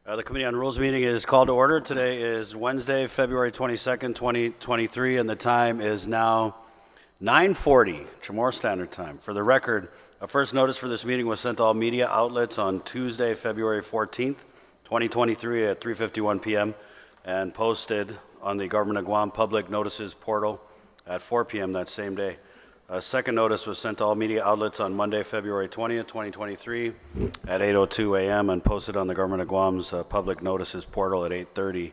The Committee on Rules meeting is called to order. Today is Wednesday, February 22nd, 2023, and the time is now 9:40, Chamorro Standard Time. For the record, a first notice for this meeting was sent to all media outlets on Tuesday, February 14th, 2023 at 3:51 p.m. and posted on the Government of Guam Public Notices portal at 4 p.m. that same day. A second notice was sent to all media outlets on Monday, February 20th, 2023 at 8:02 a.m. and posted on the Government of Guam's Public Notices portal at 8:30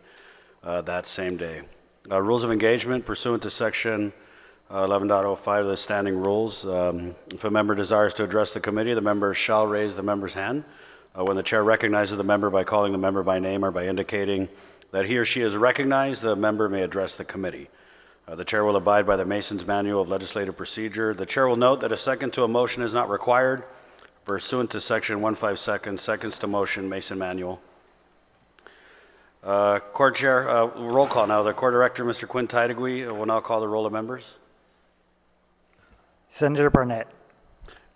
that same day. Rules of engagement pursuant to Section 11.05 of the standing rules. If a member desires to address the committee, the member shall raise the member's hand. When the chair recognizes the member by calling the member by name or by indicating that he or she is recognized, the member may address the committee. The chair will abide by the Mason's Manual of Legislative Procedure. The chair will note that a second to a motion is not required pursuant to Section 15 seconds to motion Mason Manual. Court Chair, roll call now. The Court Director, Mr. Quinn Tidegui, will now call the roll of members. Senator Barnett.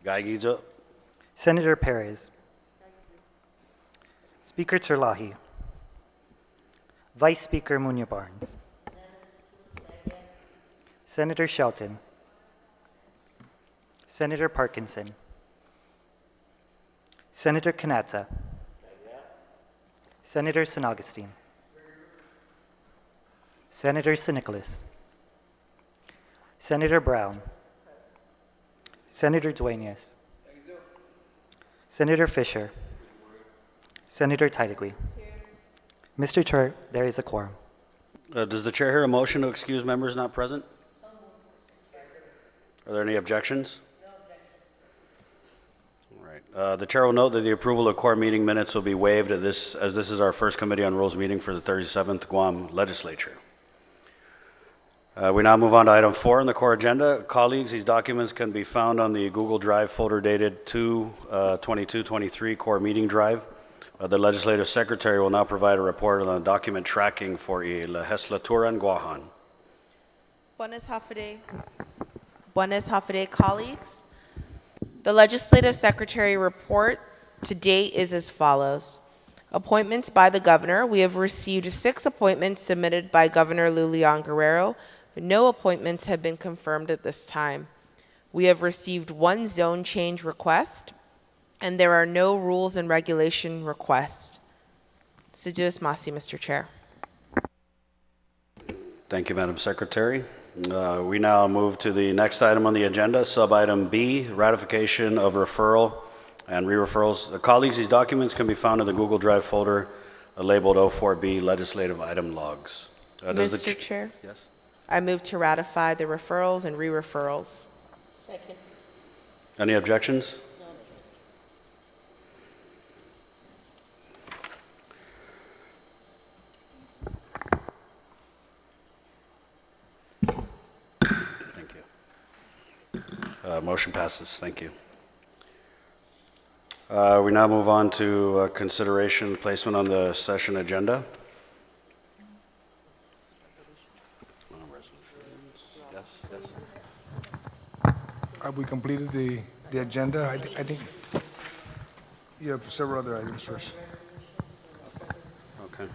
Gaigizo. Senator Perez. Speaker Terlahi. Vice Speaker Munya Barnes. Senator Shelton. Senator Parkinson. Senator Kanata. Senator San Augustine. Senator San Nicolas. Senator Brown. Senator Duenas. Senator Fisher. Senator Tidegui. Mr. Chair, there is a quorum. Does the chair hear a motion to excuse members not present? Are there any objections? No objections. All right. The chair will note that the approval of core meeting minutes will be waived as this is our first Committee on Rules meeting for the 37th Guam Legislature. We now move on to item 4 on the core agenda. Colleagues, these documents can be found on the Google Drive folder dated 2/22/23 core meeting drive. The Legislative Secretary will now provide a report on the document tracking for Liheslaturan, Guåhan. Buenas Hafide colleagues. The Legislative Secretary report to date is as follows. Appointments by the Governor. We have received 6 appointments submitted by Governor Lulian Guerrero. No appointments have been confirmed at this time. We have received 1 zone change request, and there are no rules and regulation requests. Seduus Masi, Mr. Chair. Thank you, Madam Secretary. We now move to the next item on the agenda, sub-item B, ratification of referral and re-referrals. Colleagues, these documents can be found in the Google Drive folder labeled 04B, legislative item logs. Mr. Chair? Yes? I move to ratify the referrals and re-referrals. Second. Any objections? Thank you. Motion passes. Thank you. We now move on to consideration placement on the session agenda. Yes, yes. Have we completed the agenda? I think you have several other items first. Okay.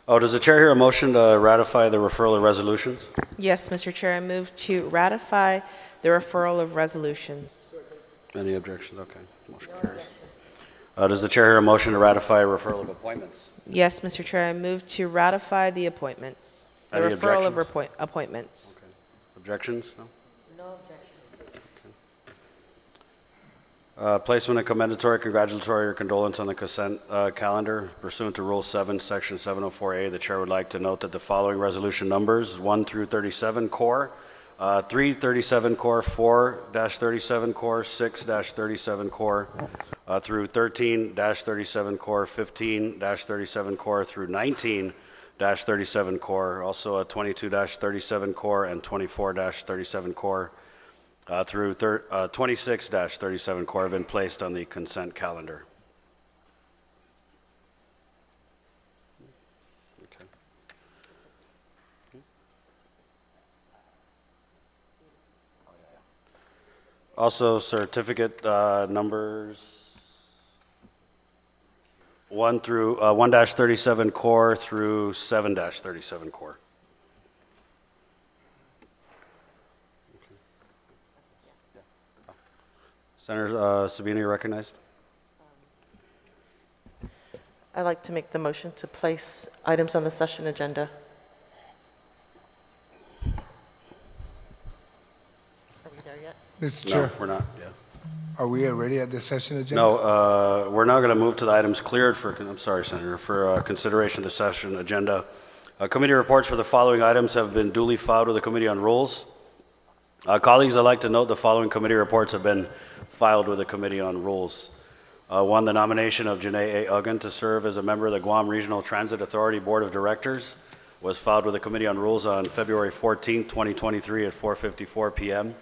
Oh, does the chair hear a motion to ratify the referral of resolutions? Yes, Mr. Chair, I move to ratify the referral of resolutions. Any objections? Okay. Motion carries. Does the chair hear a motion to ratify a referral of appointments? Yes, Mr. Chair, I move to ratify the appointments. The Any referral of objections? appointments. Okay. Objections? No? No objections. Placement of commendatory, congratulatory, or condolence on the consent calendar pursuant to Rule 7, Section 704A. The chair would like to note that the following resolution numbers, 1 through 37 core, 337 core, 4-37 core, 6-37 core, through 13-37 core, 15-37 core, through 19-37 core, also a 22-37 core and 24-37 core, through 26-37 core have been placed on the consent calendar. Okay. Also, certificate numbers 1-37 core through 7-37 core. Senator Sabina, you're recognized. I'd like to make the motion to place items on the session agenda. Are we there yet? Mr. No, Chair, we're not, yeah. are we already at the session agenda? No, we're now going to move to the items cleared for, I'm sorry, Senator, for consideration of the session agenda. Committee reports for the following items have been duly filed with the Committee on Rules. Colleagues, I'd like to note the following committee reports have been filed with the Committee on Rules. One, the nomination of Janae A. Uggan to serve as a member of the Guam Regional Transit Authority Board of Directors was filed with the Committee on Rules on February 14, 2023 at 4:54 p.m.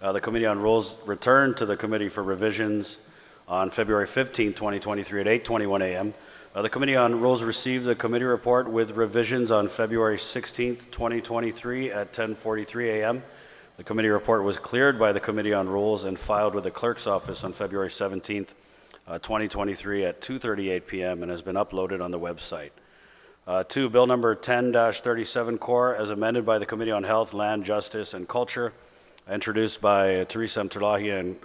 The Committee on Rules returned to the committee for revisions on February 15, 2023 at 8:21 a.m. The Committee on Rules received the committee report with revisions on February 16, 2023 at 10:43 a.m. The committee report was cleared by the Committee on Rules and filed with the Clerk's Office on February 17, 2023 at 2:38 p.m. and has been uploaded on the website. 2, Bill number 10-37 core as amended by the Committee on Health, Land, Justice, and Culture, introduced by Teresa Mterlahi and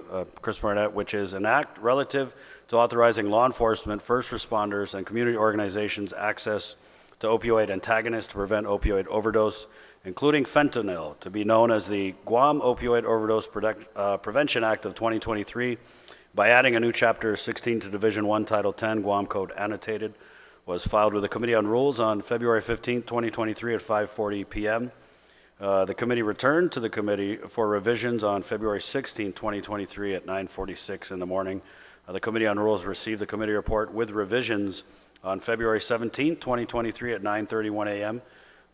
Chris Barnett, which is an act relative to authorizing law enforcement, first responders, and community organizations access to opioid antagonists to prevent opioid overdose, including fentanyl, to be known as the Guam Opioid Overdose Prevention Act of 2023, by adding a new Chapter 16 to Division 1, Title 10, Guam Code Annotated, was filed with the Committee on Rules on February 15, 2023 at 5:40 p.m. The committee returned to the committee for revisions on February 16, 2023 at 9:46 in the morning. The Committee on Rules received the committee report with revisions on February 17, 2023 at 9:31 a.m.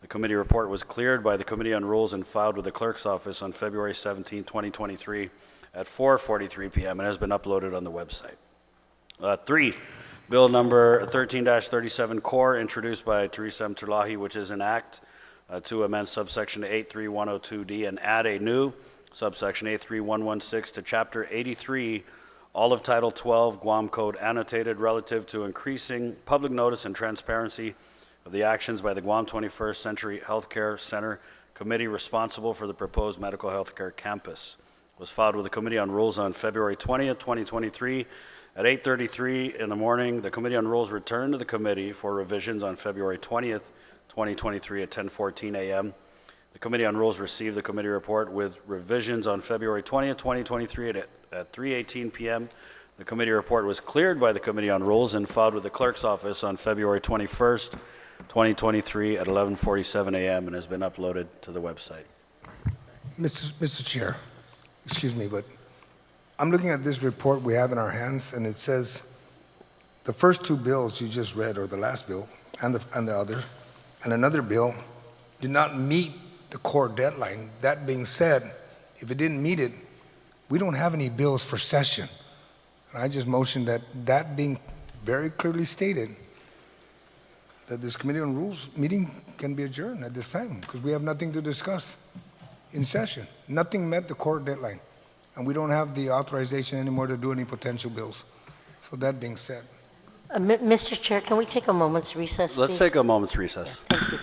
The committee report was cleared by the Committee on Rules and filed with the Clerk's Office on February 17, 2023 at 4:43 p.m. and has been uploaded on the website. 3, Bill number 13-37 core, introduced by Teresa Mterlahi, which is an act to amend subsection 83102D and add a new subsection 83116 to Chapter 83, all of Title 12, Guam Code Annotated, relative to increasing public notice and transparency of the actions by the Guam 21st Century Healthcare Center committee responsible for the proposed medical healthcare campus. Was filed with the Committee on Rules on February 20th, 2023 at 8:33 in the morning. The Committee on Rules returned to the committee for revisions on February 20th, 2023 at 10:14 a.m. The Committee on Rules received the committee report with revisions on February 20th, 2023 at 3:18 p.m. The committee report was cleared by the Committee on Rules and filed with the Clerk's Office on February 21st, 2023 at 11:47 a.m. and has been uploaded to the website. Mr. Chair, excuse me, but I'm looking at this report we have in our hands, and it says the first 2 bills you just read, or the last bill, and the other, and another bill, did not meet the core deadline. That being said, if it didn't meet it, we don't have any bills for session. And I just motioned that being very clearly stated, that this Committee on Rules meeting can be adjourned at this time, because we have nothing to discuss in session. Nothing met the core deadline, and we don't have the authorization anymore to do any potential bills. So that being said. Mr. Chair, can we take a moment's recess, please? Let's take a moment's recess. Thank you.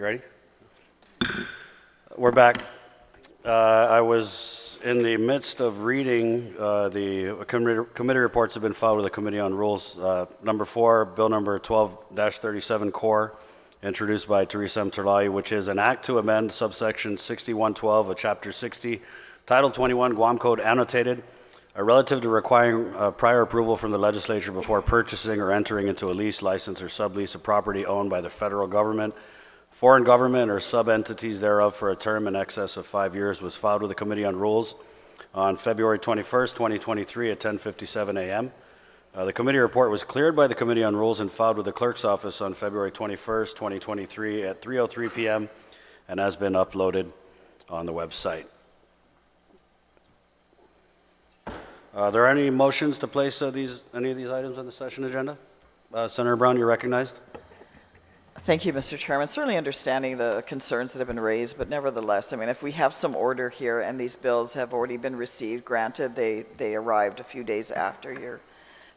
You ready? We're back. I was in the midst of reading the committee reports have been filed with the Committee on Rules. Number 4, Bill number 12-37 Core, introduced by Teresa M. Terlai, which is an act to amend subsection 6112 of Chapter 60, Title 21, Guam Code annotated, relative to requiring prior approval from the legislature before purchasing or entering into a lease, license, or sublease of property owned by the federal government, foreign government, or sub-entities thereof for a term in excess of 5 years, was filed with the Committee on Rules on February 21st, 2023 at 10:57 a.m. The committee report was cleared by the Committee on Rules and filed with the Clerk's Office on February 21st, 2023 at 3:03 p.m. and has been uploaded on the website. Are there any motions to place any of these items on the session agenda? Senator Brown, you're recognized. Thank you, Mr. Chairman. Certainly understanding the concerns that have been raised, but nevertheless, I mean, if we have some order here and these bills have already been received, granted they arrived a few days after your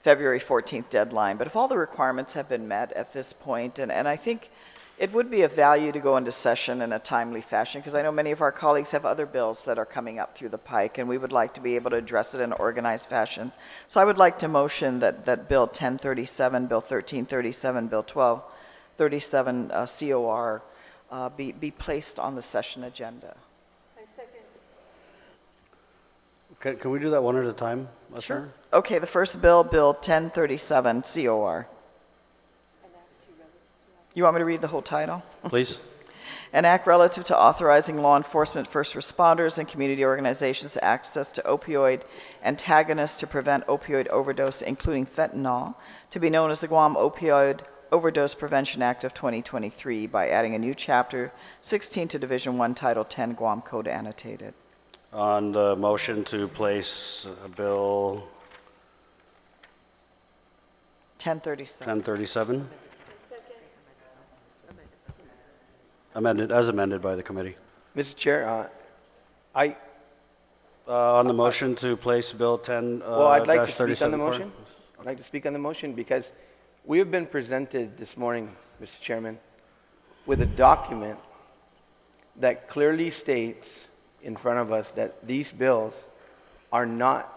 February 14th deadline, but if all the requirements have been met at this point, and I think it would be of value to go into session in a timely fashion, because I know many of our colleagues have other bills that are coming up through the pike, and we would like to be able to address it in an organized fashion. So I would like to motion that Bill 1037, Bill 1337, Bill 1237 COR be placed on the session agenda. Can we do that one at a time? Sure. Okay, the first bill, Bill 1037 COR. You want me to read the whole title? Please. An act relative to authorizing law enforcement, first responders, and community organizations access to opioid antagonists to prevent opioid overdose, including fentanyl, to be known as the Guam Opioid Overdose Prevention Act of 2023 by adding a new Chapter 16 to Division 1, Title 10, Guam Code Annotated. On the motion to place Bill 1037. Amended, as amended by the committee. Mr. Chair, On the motion to place Bill 10 well, I'd like to speak on 37 the Core. motion. I'd like to speak on the motion because we have been presented this morning, Mr. Chairman, with a document that clearly states in front of us that these bills are not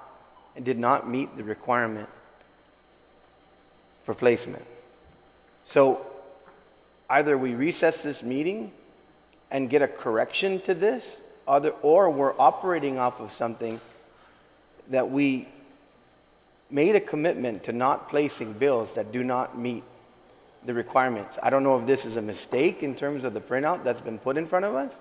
and did not meet the requirement for placement. So either we recess this meeting and get a correction to this, or we're operating off of something that we made a commitment to not placing bills that do not meet the requirements. I don't know if this is a mistake in terms of the printout that's been put in front of us,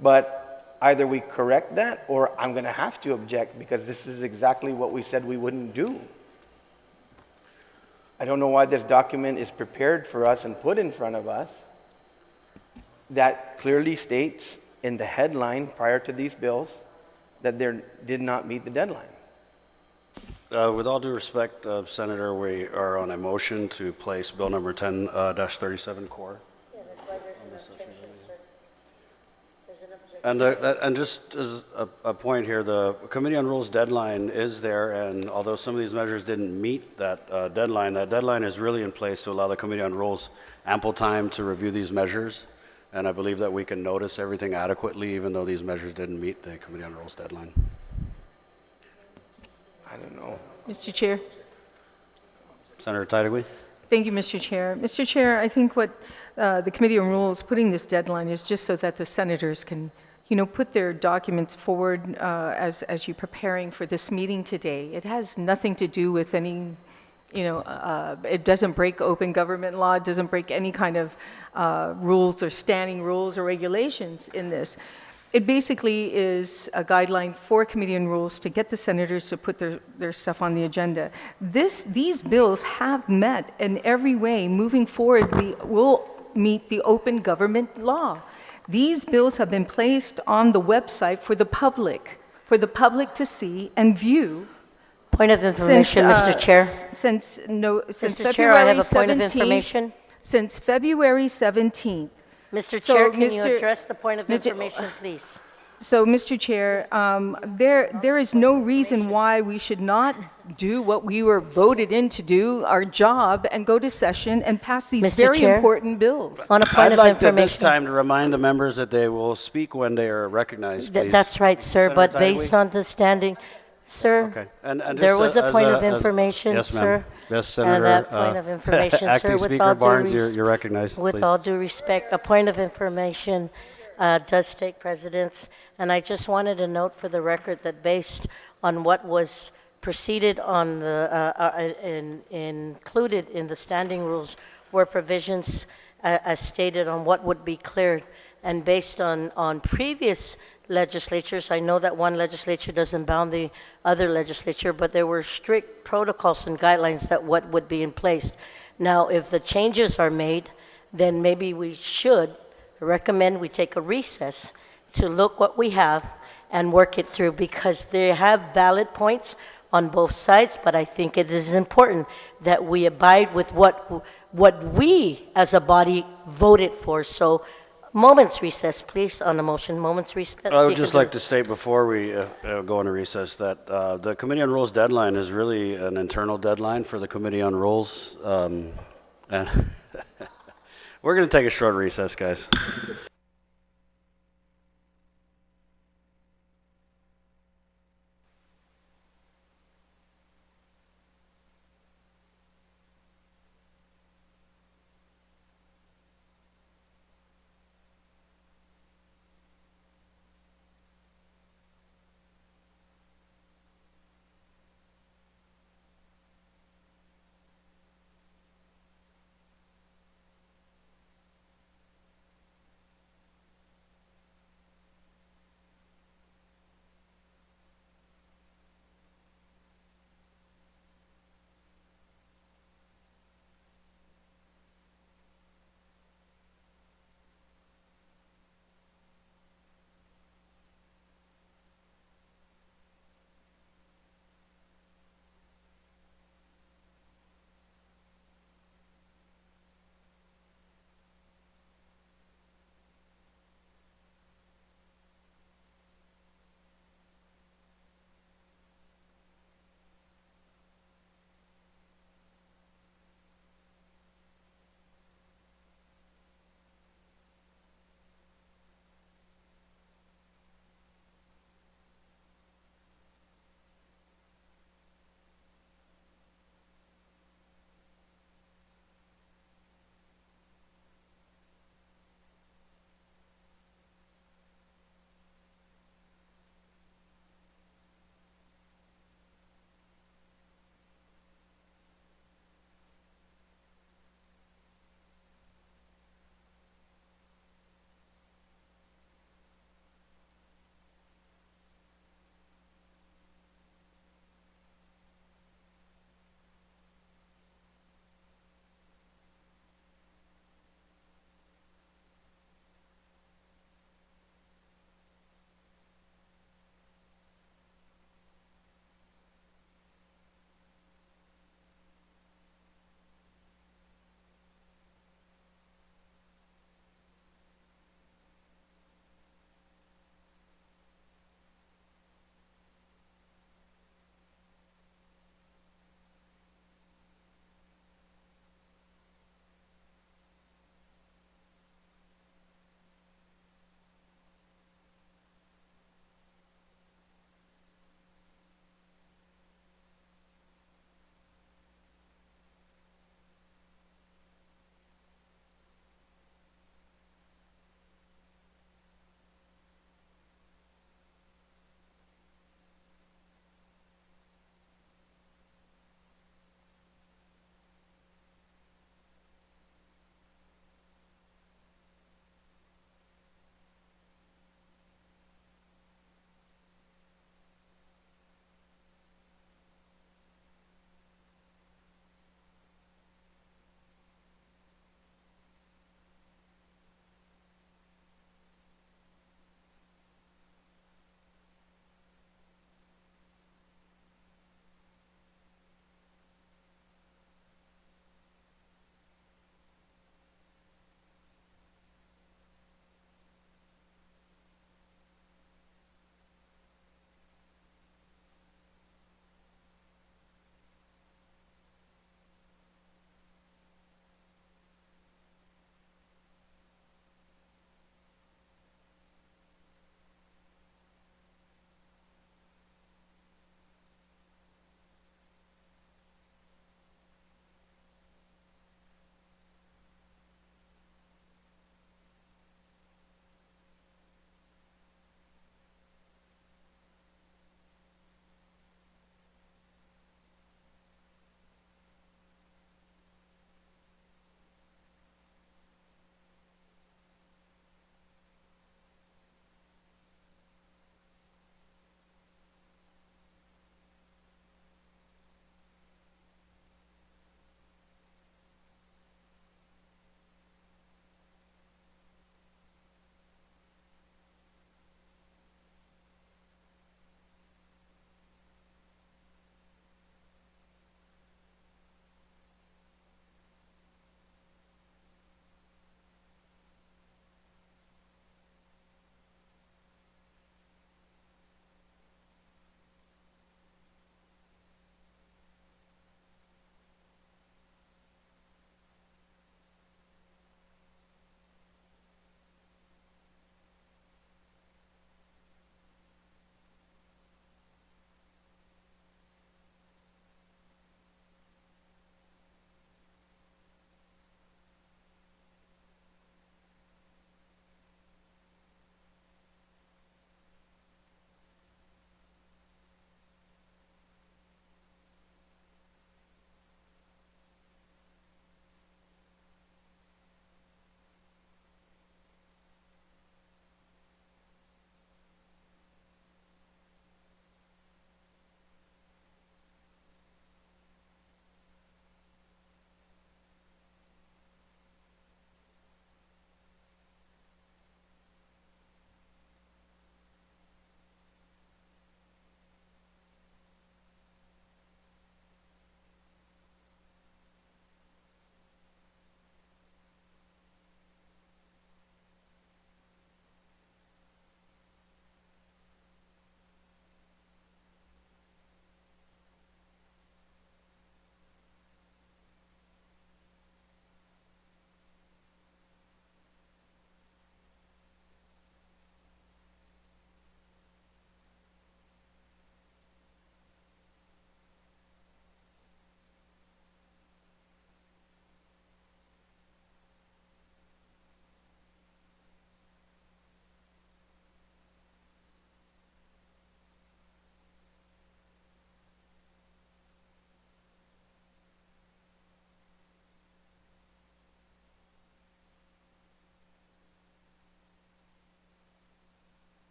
but either we correct that or I'm going to have to object because this is exactly what we said we wouldn't do. I don't know why this document is prepared for us and put in front of us that clearly states in the headline prior to these bills that they did not meet the deadline. With all due respect, Senator, we are on a motion to place Bill number 10-37 Core. Yeah, that's why there's an objection, sir. There's an objection. And just as a point here, the Committee on Rules deadline is there, and although some of these measures didn't meet that deadline is really in place to allow the Committee on Rules ample time to review these measures, and I believe that we can notice everything adequately even though these measures didn't meet the Committee on Rules deadline. I don't know. Mr. Chair. Senator Titagui? Thank you, Mr. Chair. Mr. Chair, I think what the Committee on Rules putting this deadline is just so that the senators can, put their documents forward as you're preparing for this meeting today. It has nothing to do with any, it doesn't break open government law. It doesn't break any kind of rules or standing rules or regulations in this. It basically is a guideline for Committee on Rules to get the senators to put their stuff on the agenda. These bills have met in every way. Moving forward, we will meet the open government law. These bills have been placed on the website for the public to see and view. Point of information, Mr. Chair. Since Mr. Chair, I have a point of information. Since February 17th. Mr. So, Chair, can you Mr. address the point of Mr. information, please? So, Mr. Chair, there is no reason why we should not do what we were voted in to do, our job, and go to session and pass these Mr. very Chair? important bills. On a point I'd of like at this information. time to remind the members that they will speak when they are recognized, please. That's right, sir, Senator but Tyree? based on the standing, sir, Okay. And there just was a as point of as- information, yes, ma'am. sir. Yes, Senator. And that point of information, sir, Acting with Speaker all due Barnes, you're recognized, with please. all due respect, a point of information does take precedence, and I just wanted to note for the record that based on what was preceded on included in the standing rules were provisions as stated on what would be cleared, and based on previous legislatures, I know that one legislature doesn't bound the other legislature, but there were strict protocols and guidelines that what would be in place. Now, if the changes are made, then maybe we should recommend we take a recess to look what we have and work it through, because they have valid points on both sides, but I think it is important that we abide with what we as a body voted for. So moments recess, please, on the motion. Moments recess. I would just like to state before we go into recess that the Committee on Rules deadline is really an internal deadline for the Committee on Rules. And we're going to take a short recess, guys.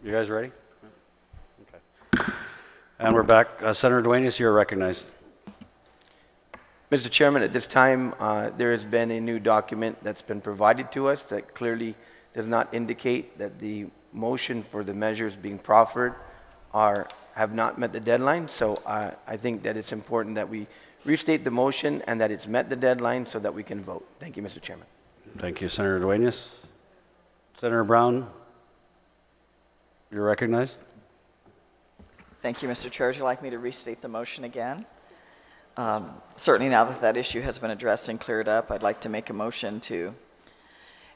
You guys ready? Okay. And we're back. Senator Duenas, you're recognized. Mr. Chairman, at this time, there has been a new document that's been provided to us that clearly does not indicate that the motion for the measures being proffered have not met the deadline. So I think that it's important that we restate the motion and that it's met the deadline so that we can vote. Thank you, Mr. Chairman. Thank you, Senator Duenas. Senator Brown, you're recognized. Thank you, Mr. Chair. Would you like me to restate the motion again? Certainly now that that issue has been addressed and cleared up, I'd like to make a motion to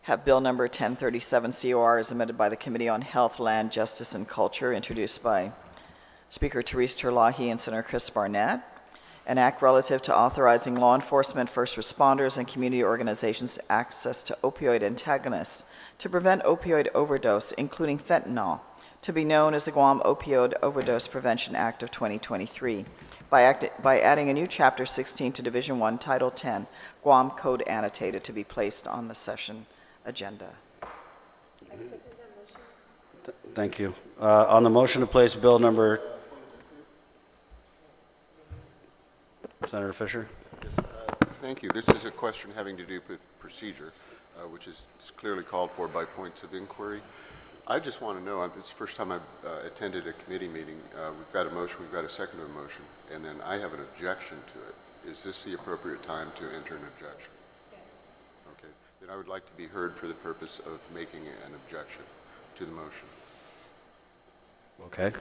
have Bill number 1037 COR as amended by the Committee on Health, Land, Justice, and Culture, introduced by Speaker Therese Terlahi and Senator Chris Barnett, an act relative to authorizing law enforcement, first responders, and community organizations access to opioid antagonists to prevent opioid overdose, including fentanyl, to be known as the Guam Opioid Overdose Prevention Act of 2023, by adding a new Chapter 16 to Division 1, Title 10, Guam Code Annotated, to be placed on the session agenda. Thank you. On the motion to place bill number... Senator Fisher. Thank you. This is a question having to do with procedure, which is clearly called for by points of inquiry. I just want to know, it's the first time I've attended a committee meeting. We've got a motion, we've got a second to a motion, and then I have an objection to it. Is this the appropriate time to enter an objection? Okay. Then I would like to be heard for the purpose of making an objection to the motion. Okay.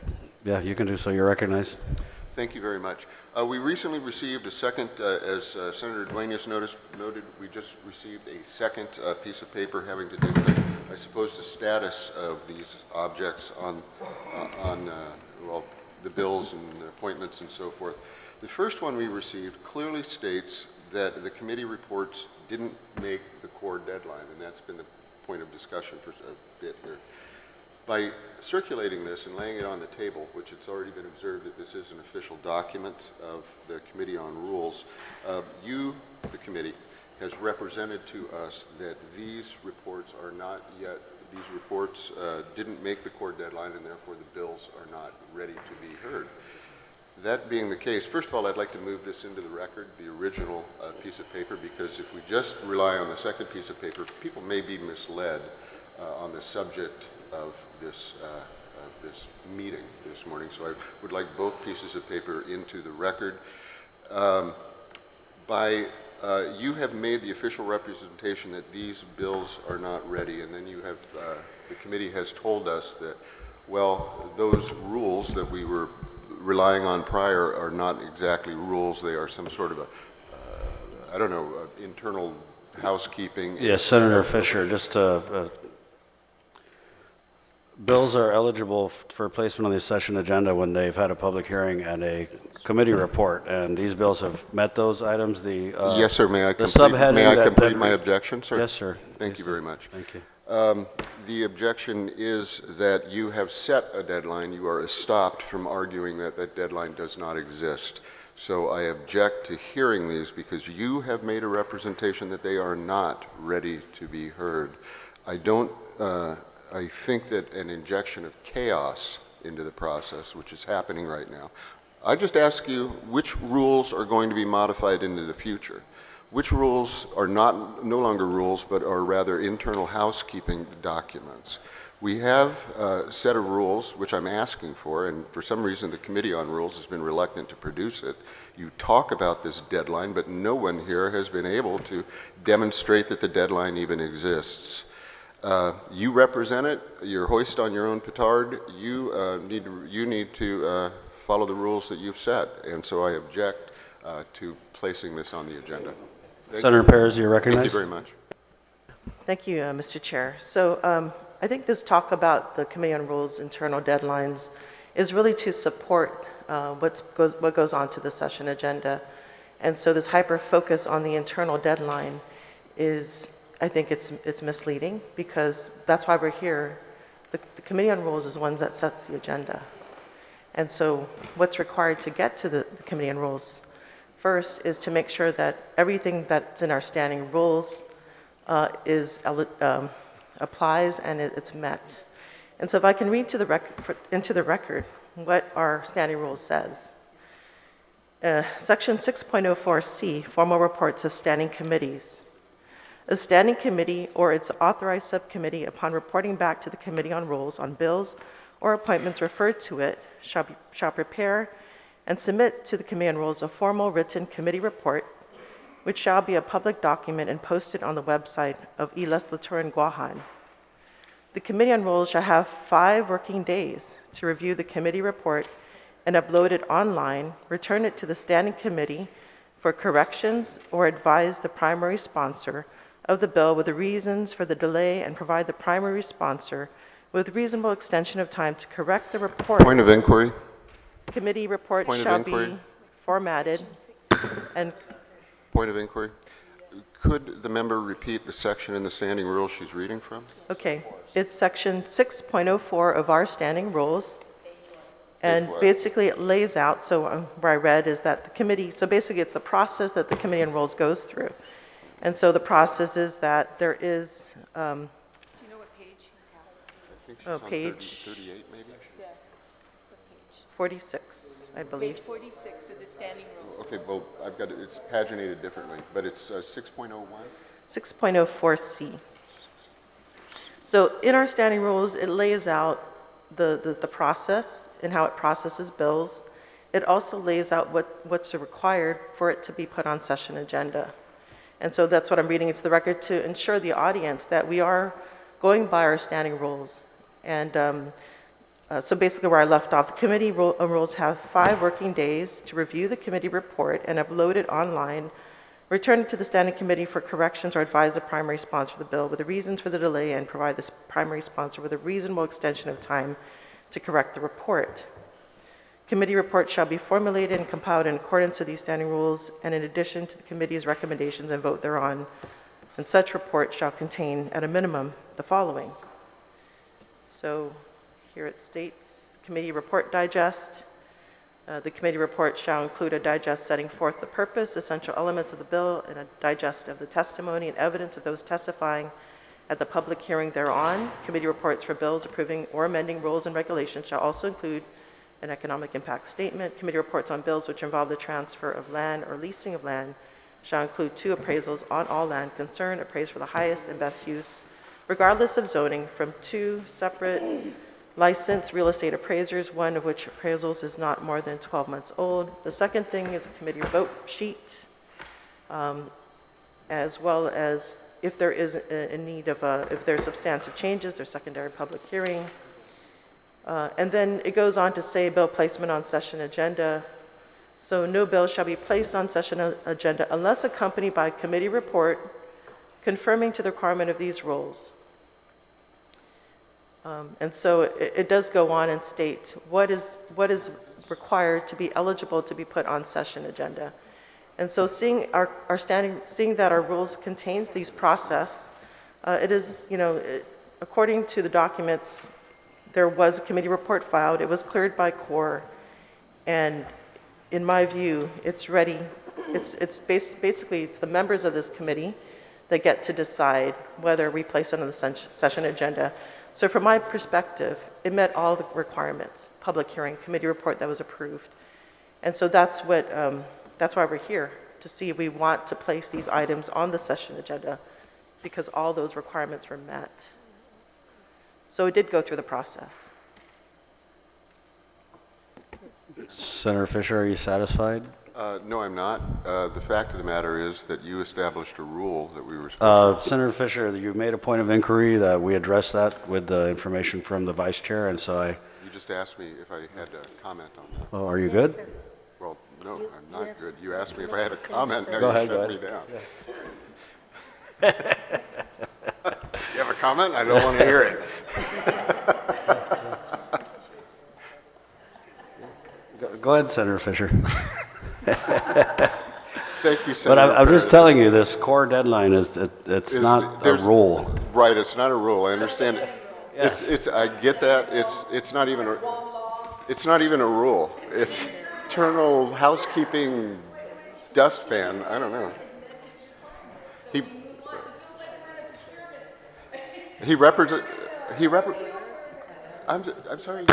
Yeah, you can do so. You're recognized. Thank you very much. We recently received a second, as Senator Duenas noted, we just received a second piece of paper having to do with, I suppose, the status of these objects on well, the bills and appointments and so forth. The first one we received clearly states that the committee reports didn't make the core deadline, and that's been the point of discussion for a bit here. By circulating this and laying it on the table, which it's already been observed that this is an official document of the Committee on Rules, you, the committee, has represented to us that these reports are not yet, these reports didn't make the core deadline, and therefore the bills are not ready to be heard. That being the case, first of all, I'd like to move this into the record, the original piece of paper, because if we just rely on the second piece of paper, people may be misled on the subject of this meeting this morning. So I would like both pieces of paper into the record. You have made the official representation that these bills are not ready, and then you have, the committee has told us that, well, those rules that we were relying on prior are not exactly rules. They are some sort of a, I don't know, internal housekeeping. Yes, Senator Fisher, just bills are eligible for placement on the session agenda when they've had a public hearing and a committee report, and these bills have met those items. Yes, sir. May I subheading complete my objection, sir? Yes, sir. Thank you very much. Thank you. The objection is that you have set a deadline. You are stopped from arguing that that deadline does not exist. So I object to hearing these because you have made a representation that they are not ready to be heard. I think that an injection of chaos into the process, which is happening right now, I just ask you which rules are going to be modified into the future. Which rules are no longer rules, but are rather internal housekeeping documents. We have a set of rules, which I'm asking for, and for some reason the Committee on Rules has been reluctant to produce it. You talk about this deadline, but no one here has been able to demonstrate that the deadline even exists. You represent it. You're hoist on your own petard. You need to follow the rules that you've set, and so I object to placing this on the agenda. Senator Perez, you're recognized. Thank you very much. Thank you, Mr. Chair. So I think this talk about the Committee on Rules internal deadlines is really to support what goes on to the session agenda. And so this hyper-focus on the internal deadline is, I think it's misleading, because that's why we're here. The Committee on Rules is the ones that sets the agenda. And so what's required to get to the Committee on Rules first is to make sure that everything that's in our standing rules applies and it's met. And so if I can read into the record what our standing rule says. Section 6.04C, formal reports of standing committees. A standing committee or its authorized subcommittee, upon reporting back to the Committee on Rules on bills or appointments referred to it, shall prepare and submit to the Committee on Rules a formal written committee report, which shall be a public document and posted on the website of Liheslaturan, Guåhan. The Committee on Rules shall have 5 working days to review the committee report and upload it online, return it to the standing committee for corrections, or advise the primary sponsor of the bill with the reasons for the delay, and provide the primary sponsor with reasonable extension of time to correct the report. Point of inquiry. Committee report Point of shall inquiry. be formatted and Point of inquiry. Could the member repeat the section in the standing rules she's reading from? okay, it's section 6.04 of our standing rules. And what? basically it lays out, so where I read is that the committee, so basically it's the process that the Committee on Rules goes through. And so the process is that there is, I think she's on page 38 maybe? 46, I believe. Page 46 of the standing rules. Okay, well, I've got it, it's paginated differently, but it's 6.01? 6.04C. So in our standing rules, it lays out the process and how it processes bills. It also lays out what's required for it to be put on session agenda. And so that's what I'm reading into the record to ensure the audience that we are going by our standing rules. And so basically where I left off, the committee rules have 5 working days to review the committee report and upload it online, return it to the standing committee for corrections, or advise the primary sponsor of the bill with the reasons for the delay, and provide this primary sponsor with a reasonable extension of time to correct the report. Committee reports shall be formulated and compiled in accordance with these standing rules, and in addition to the committee's recommendations and vote thereon, and such report shall contain, at a minimum, the following. So here it states, committee report digest. The committee report shall include a digest setting forth the purpose, essential elements of the bill, and a digest of the testimony and evidence of those testifying at the public hearing thereon. Committee reports for bills approving or amending rules and regulations shall also include an economic impact statement. Committee reports on bills which involve the transfer of land or leasing of land shall include 2 appraisals on all land concerned, appraised for the highest and best use, regardless of zoning, from 2 separate licensed real estate appraisers, one of which appraisals is not more than 12 months old. The second thing is a committee vote sheet, as well as if there is a need of if there's substantive changes, there's secondary public hearing. And then it goes on to say bill placement on session agenda. So no bill shall be placed on session agenda unless accompanied by a committee report confirming to the requirement of these rules. And so it does go on and state what is required to be eligible to be put on session agenda. And so seeing that our rules contains these process, it is, according to the documents, there was a committee report filed. It was cleared by CORE, and in my view, it's ready. Basically it's the members of this committee that get to decide whether we place it on the session agenda. So from my perspective, it met all the requirements: public hearing, committee report that was approved. And so that's why we're here, to see if we want to place these items on the session agenda, because all those requirements were met. So it did go through the process. Senator Fisher, are you satisfied? No, I'm not. The fact of the matter is that you established a rule that we were supposed Senator Fisher, you made a point of inquiry that we addressed that with the information from the vice chair, and so You just asked me if I had a comment on that. well, are you good? Well, no, I'm not good. You asked me if I had a comment, now Go you ahead, shut go me down. You have a comment? I don't want to hear it. Go ahead, Senator Fisher. Thank you, But Senator. I'm just Perez. telling you, this core deadline it's not a there's- rule. Right, it's not a rule. I understand it. Yes. I get that. It's not even a rule. It's internal housekeeping dustpan. I don't know. I'm sorry.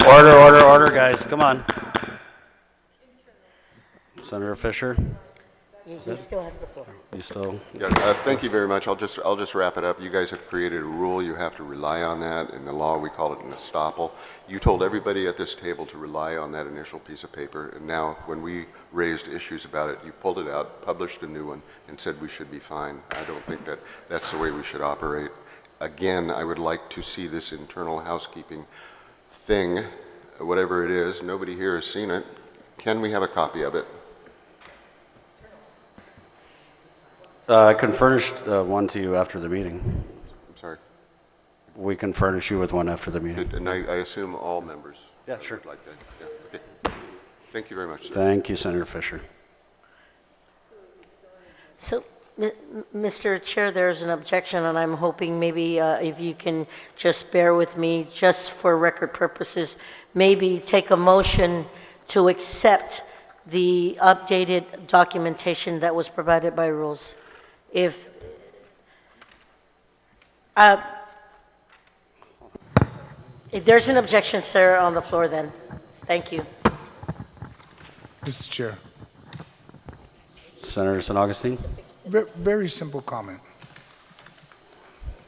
Order, guys, come on. Senator Fisher, He still has the floor. you still, Yeah, thank you very much. I'll just wrap it up. You guys have created a rule. You have to rely on that. In the law, we call it an estoppel. You told everybody at this table to rely on that initial piece of paper, and now when we raised issues about it, you pulled it out, published a new one, and said we should be fine. I don't think that that's the way we should operate. Again, I would like to see this internal housekeeping thing, whatever it is. Nobody here has seen it. Can we have a copy of it? I can furnish one to you after the meeting. I'm sorry. We can furnish you with one after the meeting. And I assume all members Yeah, sure. would like that. Yeah, okay. Thank you very much, sir. Thank you, Senator Fisher. So, Mr. Chair, there's an objection, and I'm hoping maybe if you can just bear with me, just for record purposes, maybe take a motion to accept the updated documentation that was provided by Rules. If there's an objection, sir, on the floor, then thank you. Mr. Chair, Senator San Augustine? very simple comment.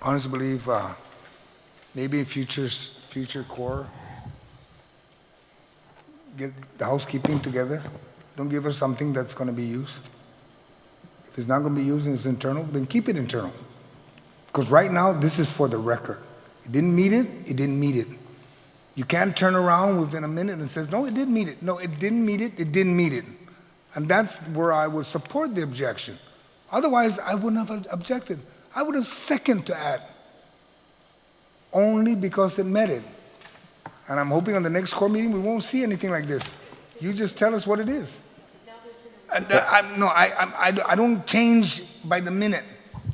Honestly believe maybe in future core, get the housekeeping together. Don't give us something that's going to be used. If it's not going to be used and it's internal, then keep it internal. Because right now, this is for the record. It didn't meet it, it didn't meet it. You can't turn around within a minute and says, no, it didn't meet it. No, it didn't meet it, it didn't meet it. And that's where I would support the objection. Otherwise, I wouldn't have objected. I would have seconded to add, only because it met it. And I'm hoping on the next core meeting, we won't see anything like this. You just tell us what it is. And I don't change by the minute.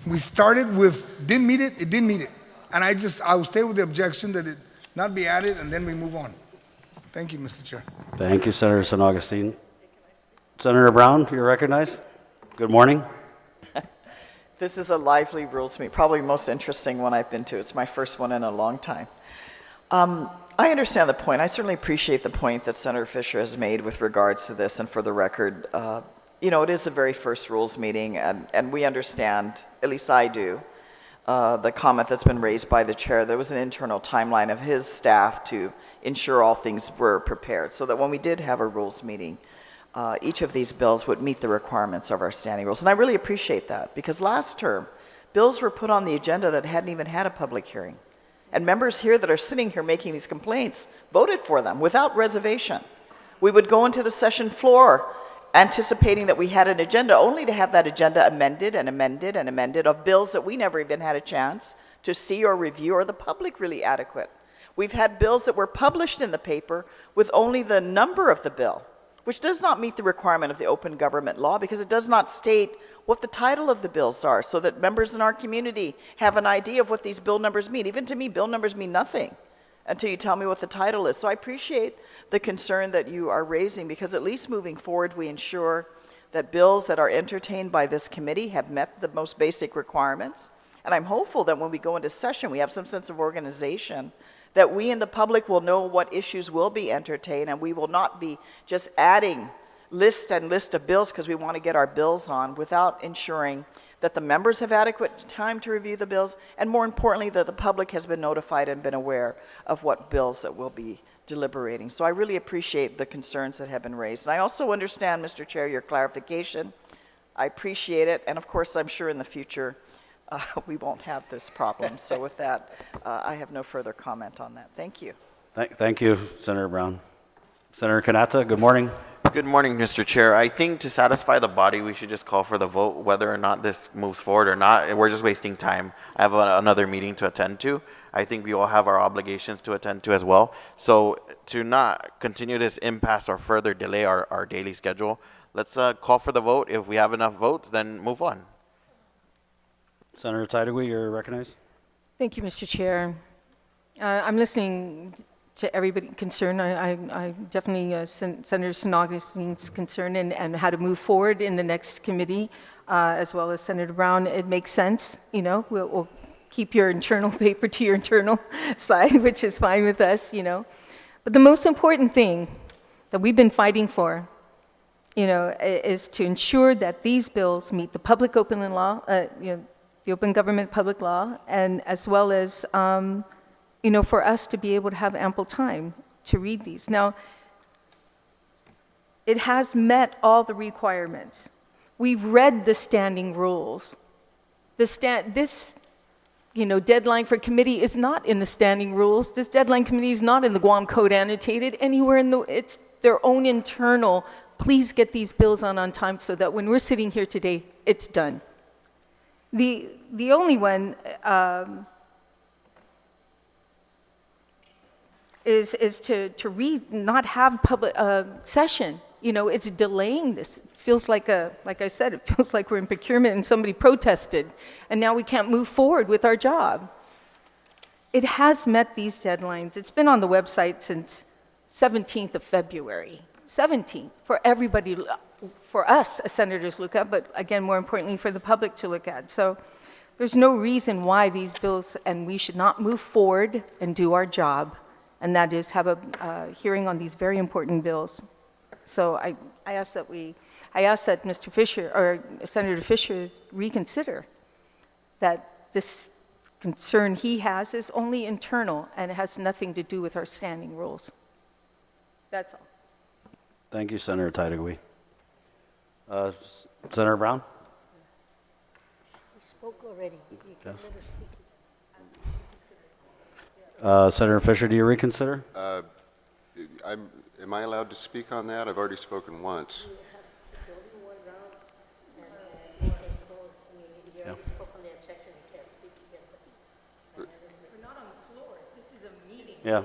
We started with didn't meet it, it didn't meet it. And I will stay with the objection that it not be added, and then we move on. Thank you, Mr. Chair. Thank you, Senator San Augustine. Senator Brown, you're recognized. Good morning. This is a lively rules meeting, probably the most interesting one I've been to. It's my first one in a long time. I understand the point. I certainly appreciate the point that Senator Fisher has made with regards to this, and for the record, it is the very first rules meeting, and we understand, at least I do, the comment that's been raised by the chair. There was an internal timeline of his staff to ensure all things were prepared, so that when we did have a rules meeting, each of these bills would meet the requirements of our standing rules. And I really appreciate that, because last term, bills were put on the agenda that hadn't even had a public hearing. And members here that are sitting here making these complaints voted for them without reservation. We would go into the session floor anticipating that we had an agenda, only to have that agenda amended and amended and amended of bills that we never even had a chance to see or review, or the public really adequate. We've had bills that were published in the paper with only the number of the bill, which does not meet the requirement of the open government law, because it does not state what the title of the bills are, so that members in our community have an idea of what these bill numbers mean. Even to me, bill numbers mean nothing until you tell me what the title is. So I appreciate the concern that you are raising, because at least moving forward, we ensure that bills that are entertained by this committee have met the most basic requirements. And I'm hopeful that when we go into session, we have some sense of organization, that we in the public will know what issues will be entertained, and we will not be just adding list and list of bills because we want to get our bills on, without ensuring that the members have adequate time to review the bills, and more importantly, that the public has been notified and been aware of what bills that we'll be deliberating. So I really appreciate the concerns that have been raised. And I also understand, Mr. Chair, your clarification. I appreciate it, and of course, I'm sure in the future we won't have this problem. So with that, I have no further comment on that. Thank you. Thank you, Senator Brown. Senator Kanata, good morning. Good morning, Mr. Chair. I think to satisfy the body, we should just call for the vote, whether or not this moves forward or not. We're just wasting time. I have another meeting to attend to. I think we all have our obligations to attend to as well. So to not continue this impasse or further delay our daily schedule, let's call for the vote. If we have enough votes, then move on. Senator Taitigui, you're recognized. Thank you, Mr. Chair. I'm listening to everybody concerned. I definitely, Senator San Augustine's concern and how to move forward in the next committee, as well as Senator Brown. It makes sense, we'll keep your internal paper to your internal side, which is fine with us, But the most important thing that we've been fighting for, is to ensure that these bills meet the public open law, the open government public law, and as well as, for us to be able to have ample time to read these. Now, it has met all the requirements. We've read the standing rules. This deadline for committee is not in the standing rules. This deadline committee is not in the Guam Code annotated anywhere it's their own internal. Please get these bills on time so that when we're sitting here today, it's done. The only one is to not have public session. It's delaying this. It feels like I said, it feels like we're in procurement and somebody protested, and now we can't move forward with our job. It has met these deadlines. It's been on the website since 17th of February. 17th for everybody, for us as senators to look at, but again, more importantly, for the public to look at. So there's no reason why these bills, and we should not move forward and do our job, and that is have a hearing on these very important bills. So I ask that Mr. Fisher, or Senator Fisher, reconsider that this concern he has is only internal and it has nothing to do with our standing rules. That's all. Thank you, Senator Titagui. Senator Brown? You spoke already. You can Yes. never speak. Senator Fisher, do you reconsider? Am I allowed to speak on that? I've already spoken once. Yeah.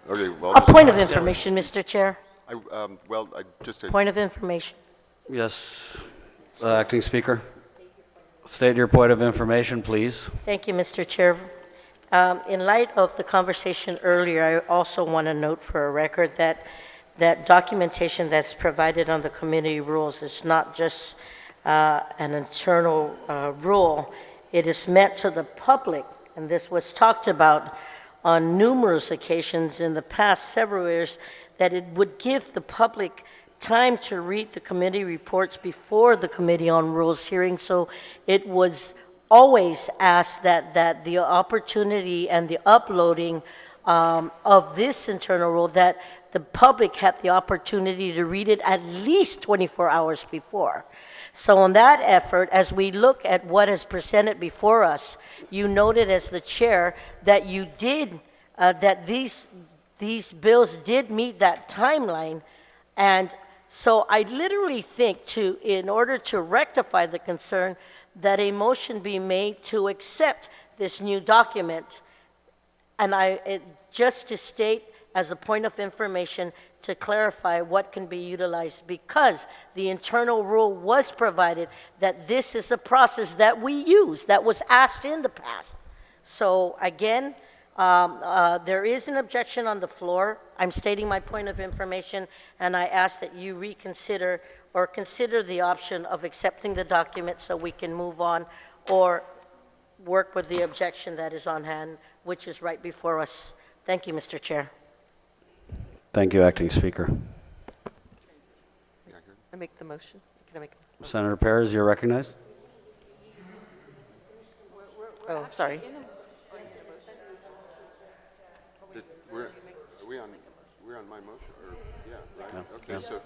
Okay, well, A point of information, Mr. Chair. I just Point of information. Yes, Acting Speaker. State your point of information, please. Thank you, Mr. Chair. In light of the conversation earlier, I also want to note for a record that documentation that's provided on the committee rules is not just an internal rule. It is meant to the public, and this was talked about on numerous occasions in the past several years, that it would give the public time to read the committee reports before the Committee on Rules hearing. So it was always asked that the opportunity and the uploading of this internal rule, that the public had the opportunity to read it at least 24 hours before. So on that effort, as we look at what is presented before us, you noted as the chair that you did, that these bills did meet that timeline. And so I literally think in order to rectify the concern, that a motion be made to accept this new document. And just to state as a point of information, to clarify what can be utilized, because the internal rule was provided that this is a process that we use, that was asked in the past. So again, there is an objection on the floor. I'm stating my point of information, and I ask that you reconsider or consider the option of accepting the document so we can move on, or work with the objection that is on hand, which is right before us. Thank you, Mr. Chair. Thank you, Acting Speaker. I make the motion. Can I make? Senator Perez, you're recognized. Oh, sorry. We're on my motion, or, yeah, right? Yeah, Okay, yeah. so.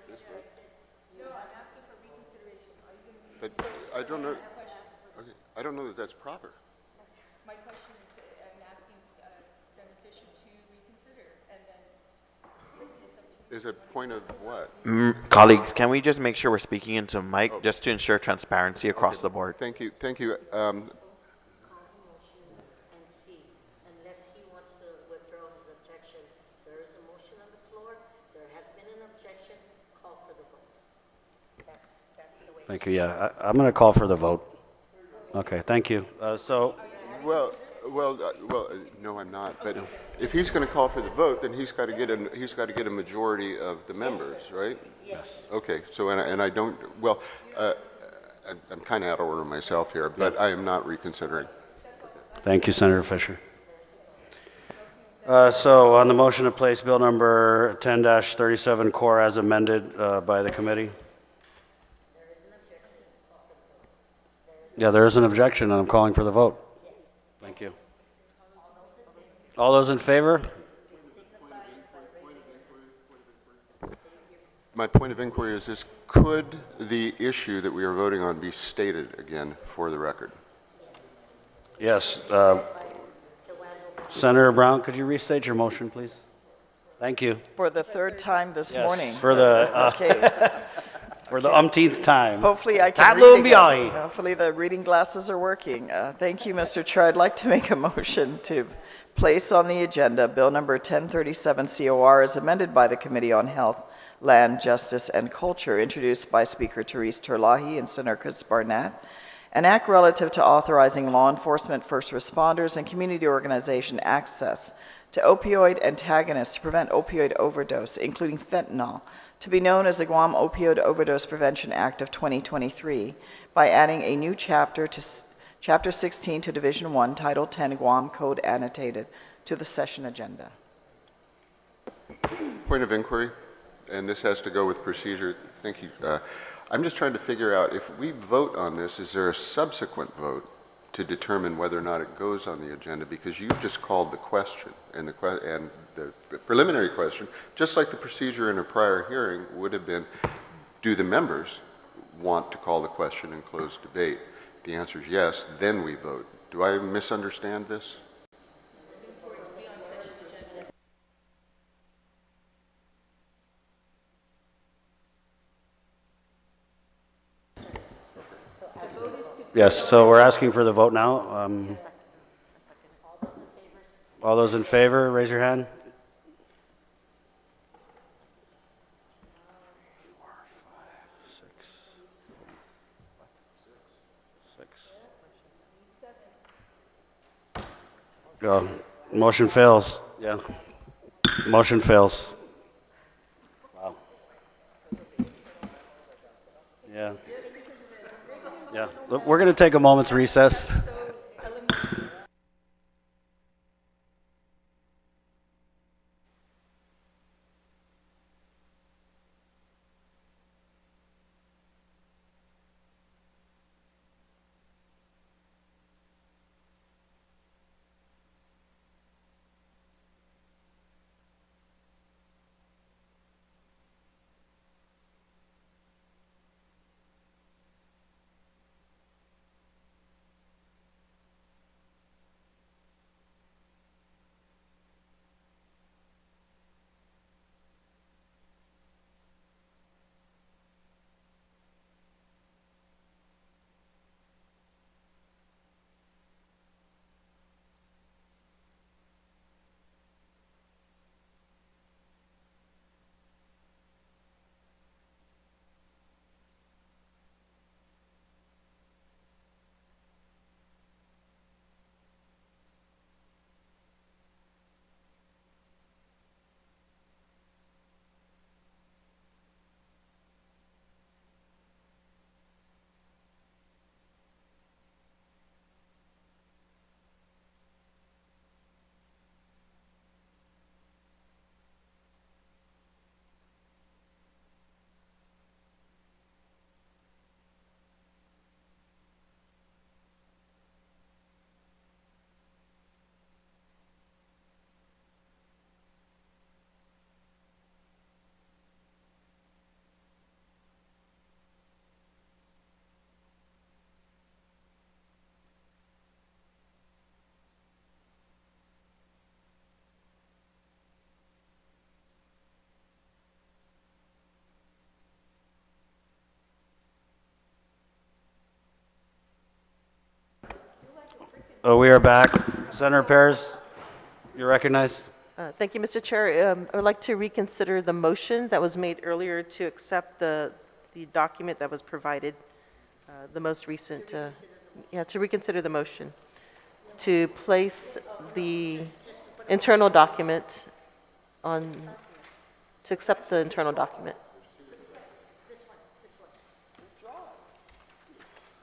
This vote. But I don't know, okay, I don't know that that's proper. My question is, I'm asking Senator Fisher to reconsider, and then it's up to Is a point of what? Colleagues, can we just make sure we're speaking into mic just to ensure transparency across the board? Thank you, thank you. And see, unless he wants to withdraw his objection, there is a motion on the floor, there has been an objection, call for the vote. That's the way. Thank you. Yeah, I'm going to call for the vote. Okay, thank you. Well, no, I'm not. But if he's going to call for the vote, then he's got to get a majority of the members, right? Yes. Okay. So and I don't. Well, I'm kind of out of order myself here, but I am not reconsidering. Thank you, Senator Fisher. So on the motion to place bill number 10-37 core as amended by the committee? Yeah, there is an objection, and I'm calling for the vote. Thank you. All those in favor? My point of inquiry is this: could the issue that we are voting on be stated again for the record? Yes. Senator Brown, could you restate your motion, please? Thank you. For the third time this morning. For the Okay. for the umpteenth time. Hopefully I can Tablo read again. Mbiyahi. Hopefully the reading glasses are working. Thank you, Mr. Chair. I'd like to make a motion to place on the agenda Bill number 1037 COR as amended by the Committee on Health, Land, Justice, and Culture, introduced by Speaker Therese Terlahi and Senator Chris Barnett, an act relative to authorizing law enforcement, first responders, and community organization access to opioid antagonists to prevent opioid overdose, including fentanyl, to be known as the Guam Opioid Overdose Prevention Act of 2023, by adding a new chapter to Chapter 16 to Division 1, Title 10, Guam Code Annotated, to the session agenda. Point of inquiry, and this has to go with procedure. Thank you. I'm just trying to figure out, if we vote on this, is there a subsequent vote to determine whether or not it goes on the agenda? Because you've just called the question, and the preliminary question, just like the procedure in a prior hearing would have been, do the members want to call the question and close debate? The answer is yes, then we vote. Do I misunderstand this? Yes, so we're asking for the vote now. All those in favor, raise your hand. 4, 5, 6. Go. Motion fails. Yeah. Motion fails. Wow. Yeah. Yeah. Look, we're going to take a moment's recess. We are back. Senator Perez, you're recognized. Thank you, Mr. Chair. I would like to reconsider the motion that was made earlier to accept the document that was provided, the most recent, to reconsider the motion, to place the internal document on, to accept the internal document.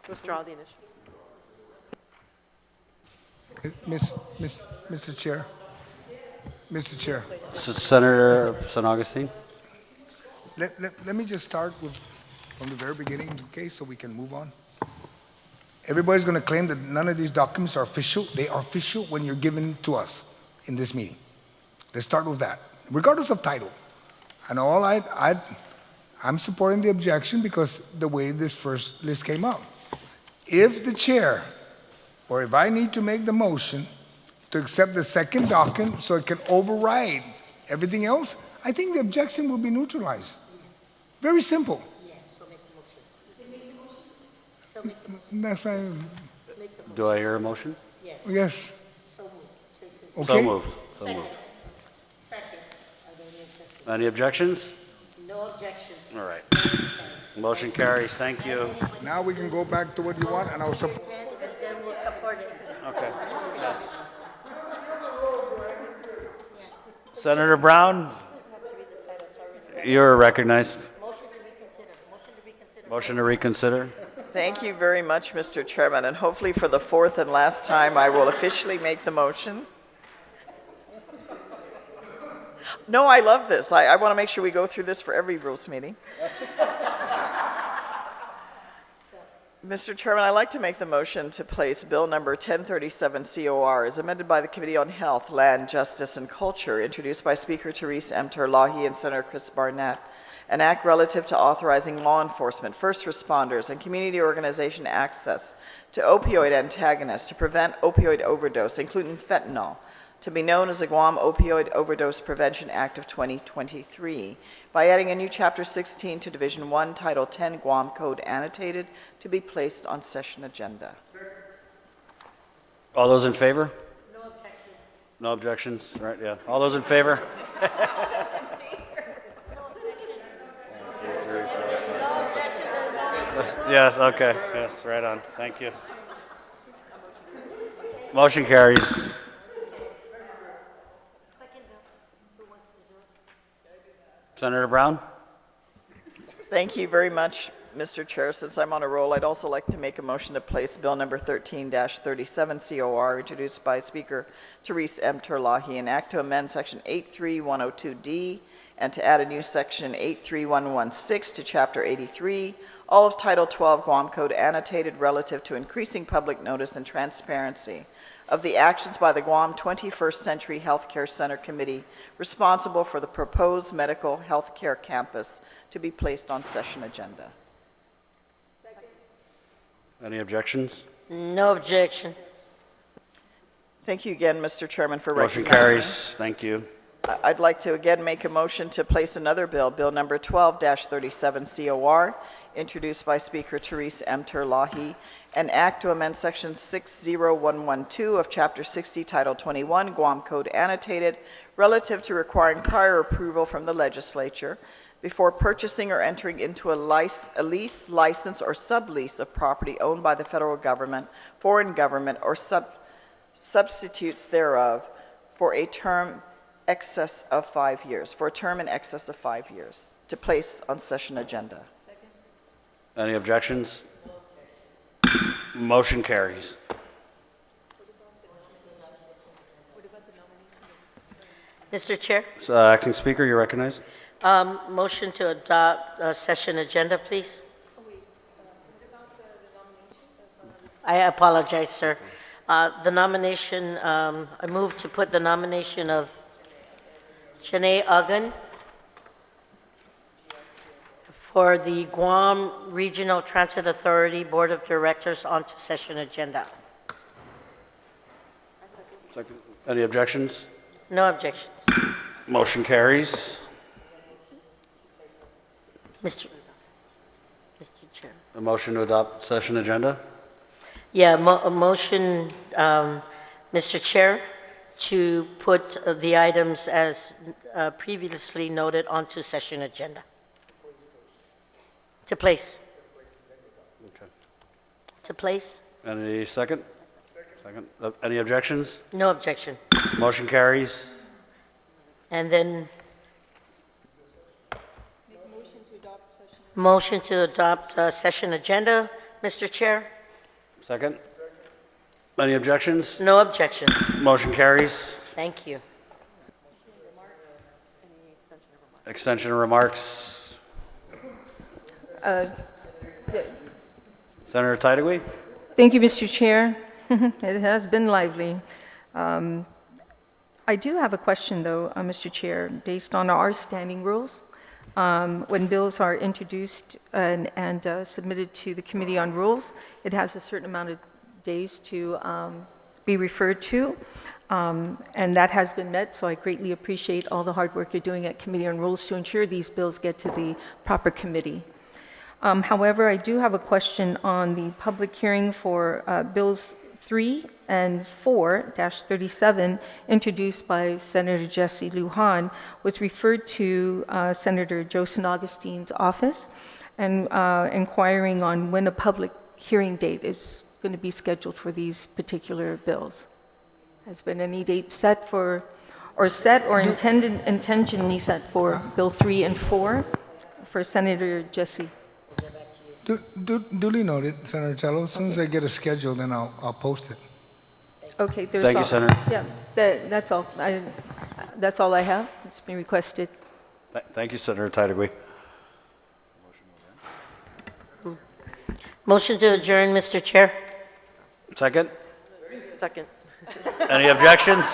Withdraw the initiative. Mr. Chair. Mr. Chair, Senator San Augustine? let me just start with, from the very beginning, okay, so we can move on. Everybody's going to claim that none of these documents are official. They are official when you're given to us in this meeting. Let's start with that, regardless of title. And I'm supporting the objection because the way this first list came out. If the chair, or if I need to make the motion to accept the second document so it can override everything else, I think the objection will be neutralized. Very simple. Yes, so make the motion. You can make the motion? So make the motion. That's right. Make the motion. Do I hear a motion? Yes. Yes. So moved. Say. So Okay. moved. So moved. Second. Are there any objections? Any objections? No objections. All right. Motion carries. Thank you. Now we can go back to what you want, and I'll support. And then we'll support it. Okay. Senator Brown, you're recognized. Motion to reconsider. Motion to reconsider. Motion to reconsider. Thank you very much, Mr. Chairman, and hopefully for the fourth and last time, I will officially make the motion. No, I love this. I want to make sure we go through this for every rules meeting. Mr. Chairman, I'd like to make the motion to place Bill number 1037 COR as amended by the Committee on Health, Land, Justice, and Culture, introduced by Speaker Therese M. Terlahi and Senator Chris Barnett, an act relative to authorizing law enforcement, first responders, and community organization access to opioid antagonists to prevent opioid overdose, including fentanyl, to be known as the Guam Opioid Overdose Prevention Act of 2023, by adding a new Chapter 16 to Division 1, Title 10, Guam Code Annotated, to be placed on session agenda. All those in favor? No objection. No objections? Right, yeah. All those in favor? No objection. Yes, okay. Yes, right on. Thank you. Motion carries. Senator Brown? Thank you very much, Mr. Chair. Since I'm on a roll, I'd also like to make a motion to place Bill number 13-37 COR, introduced by Speaker Therese M. Terlahi, an act to amend Section 83102D and to add a new Section 83116 to Chapter 83, all of Title 12 Guam Code Annotated, relative to increasing public notice and transparency of the actions by the Guam 21st Century Healthcare Center Committee responsible for the proposed medical healthcare campus, to be placed on session agenda. Any objections? No objection. Thank you again, Mr. Chairman, for Motion recognizing me. carries. Thank you. I'd like to again make a motion to place another bill, Bill number 12-37 COR, introduced by Speaker Therese M. Terlahi, an act to amend Section 60112 of Chapter 60, Title 21, Guam Code Annotated, relative to requiring prior approval from the legislature before purchasing or entering into a lease, license, or sublease of property owned by the federal government, foreign government, or substitutes thereof for a term excess of 5 years, for a term in excess of 5 years, to place on session agenda. Any objections? Motion carries. Mr. Chair, Acting Speaker, you're recognized. motion to adopt session agenda, please. I apologize, sir. The nomination, I move to put the nomination of Shanae Uggan for the Guam Regional Transit Authority Board of Directors onto session agenda. Second. Any objections? No objections. Motion carries. Mr. Chair. A motion to adopt session agenda. Yeah, a motion, Mr. Chair, to put the items as previously noted onto session agenda. To place. Okay. To place? Any second? Second. Any objections? No objection. Motion carries. And then motion to adopt session agenda, Mr. Chair. Second? Any objections? No objection. Motion carries. Thank you. Extension of remarks. Senator Titlegy? Thank you, Mr. Chair. It has been lively. I do have a question, though, Mr. Chair, based on our standing rules. When bills are introduced and submitted to the Committee on Rules, it has a certain amount of days to be referred to, and that has been met, so I greatly appreciate all the hard work you're doing at Committee on Rules to ensure these bills get to the proper committee. However, I do have a question on the public hearing for Bills 3 and 4-37, introduced by Senator Jesse Lujan, was referred to Senator Josen Augustine's office and inquiring on when a public hearing date is going to be scheduled for these particular bills. Has been any date set for, or intentionally set for Bill 3 and 4 for Senator Jesse? Duly noted, Senator Tello. As soon as I get a schedule, then I'll post it. Okay, there's Thank you, all- Senator. Yeah, that's all. That's all I have. It's been requested. Thank you, Senator Titlegy. Motion to adjourn, Mr. Chair. Second? Second. Any objections?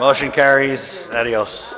Motion carries. Adios.